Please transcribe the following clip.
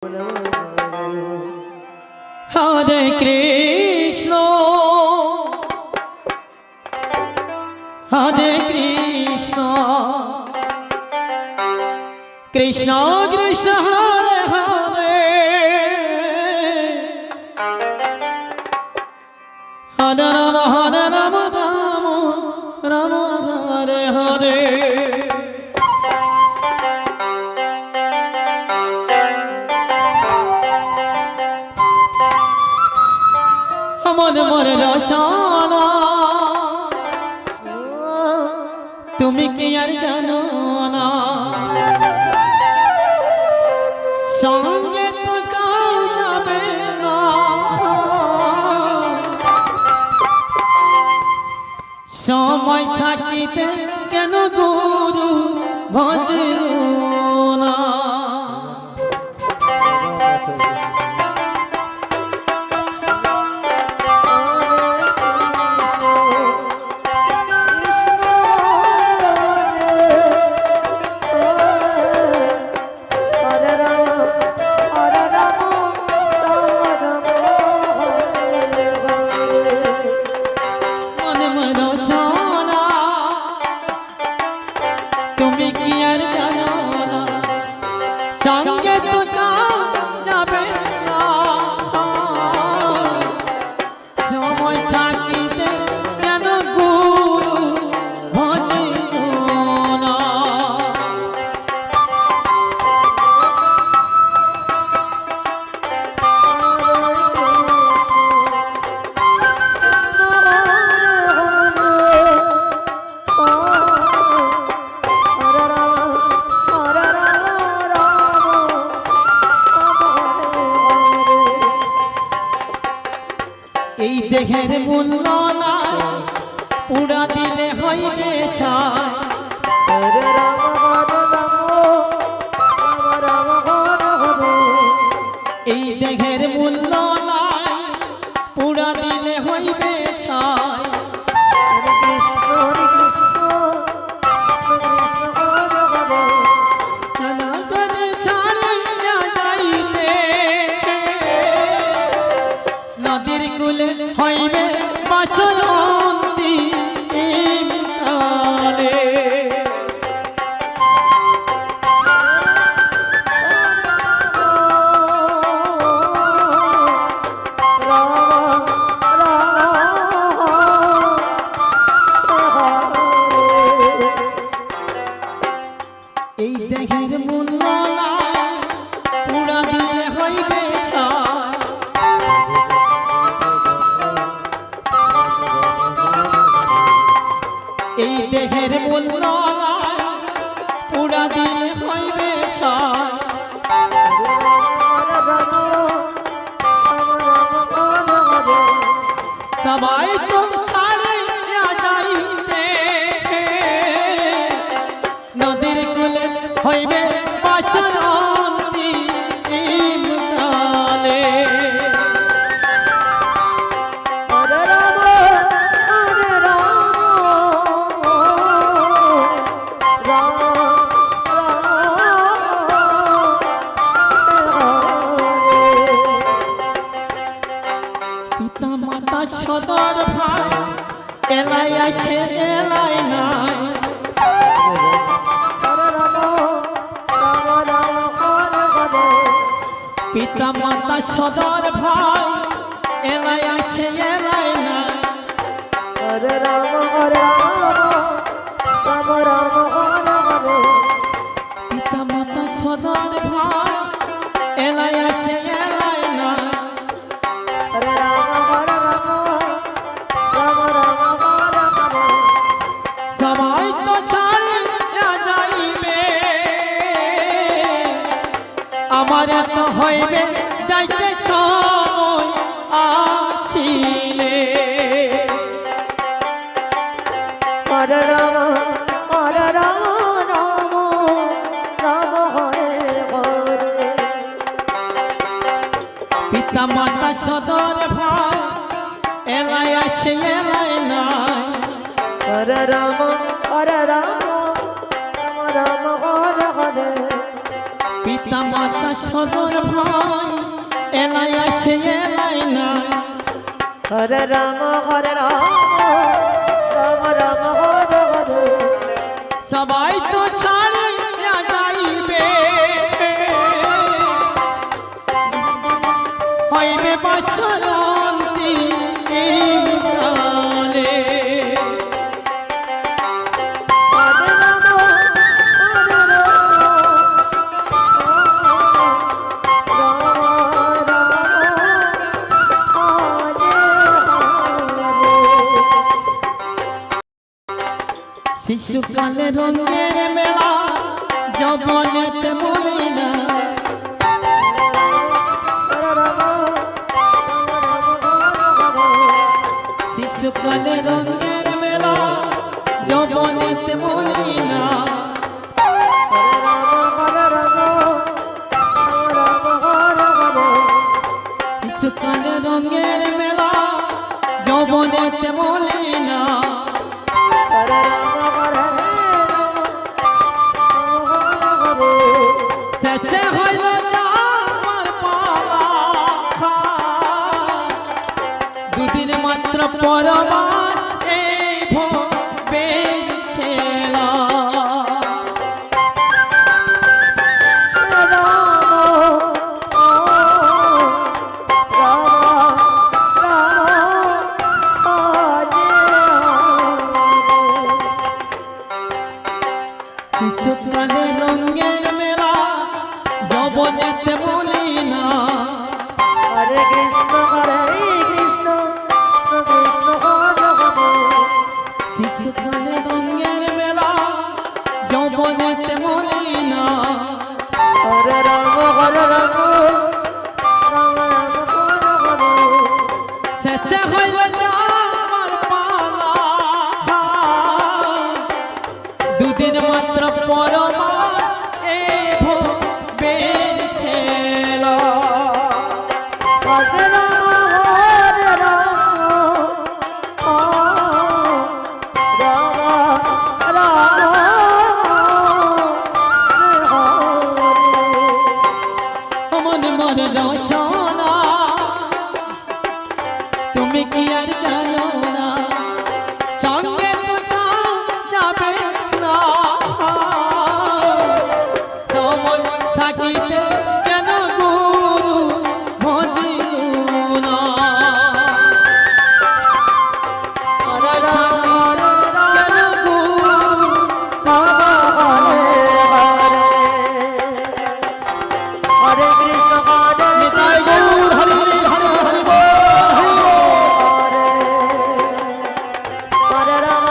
Hare Krishna, Hare Krishna, Krishna Krishna Hare Hare, Hare Rama Hare Rama Rama Rama Hare Hare. মনে মনে রসনা তুমি কি আর জানো না সঙ্গে তো কাউ যাবে না সময় থাকিতে কেন গুরু ভজলো না সঙ্গে তো যাবে না সময় থাকিতে কেন গুরু ভজিল না এই দেহের মূল্য নাই পুরা দিলে হইবে ছাই এই দেহের মূল্য নাই পুরা দিলে হইবে ছাই নদীর কুলে হইবে বাসর অন্তিম কালে এই দেহের মূল্য নাই পুরা দিলে হইবে ছাই এই দেহের মূল্য নাই পুরা দিলে হইবে ছাই সবাই তো ছাড়িয়া যাইতে নদীর কুলে হইবে বাসর অন্তিম কালে পিতা মাতা সদর ভাই এলাই আসে এলাই নাই পিতা মাতা সদর ভাই এলাই আসে এলাই নাই পিতা মাতা সদর ভাই এলাই আসে এলাই নাই সবাই তো ছাড়িয়া যাইবে আমার এত হইবে যাইতে সময় আসিলে হরে রাম হরে রাম রাম রাম হরে হরে পিতা মাতা সদর ভাই এলাই আসে এলাই নাই হরে রাম হরে রাম রাম রাম হরে হরে পিতা মাতা সদর ভাই এলাই আছে এলাই না হরে রাম রাম রাম হরে হরে সবাই তো ছাড়ে যাইবে হইবে বাসরন্তি কালে হরে রাম শিশুকালে রঙের মেলা যৌবনেতে বলি না শিশুকালে রঙের মেলা যৌবনেতে বলি না শিশুকালে রঙের মেলা যৌবনেতে বলি না শেষে হইল আমার পালা দুদিন মাত্র পরবাস এই ভবের খেলা কিছুকালে রঙের মেলা যৌবনেতে বলি না হরে কৃষ্ণ কৃষ্ণ হরে হরে শিশুকালে রঙের মেলা যৌবনেতে বলি না হরে রাম হরে শেষে হইল আমার পালা দুদিন মাত্র পরমা এই ভবের খেলা হরে মন মন রসনা তুমি কি আর জানো না সঙ্গে তো যাবে না সময় থাকিতে কেন গুরু ভজিলু না সময় থাকিতে কেন গুরু হরে কৃষ্ণ নিতাই গৌর হরি হরি হরি বল হরি বল হরে রাম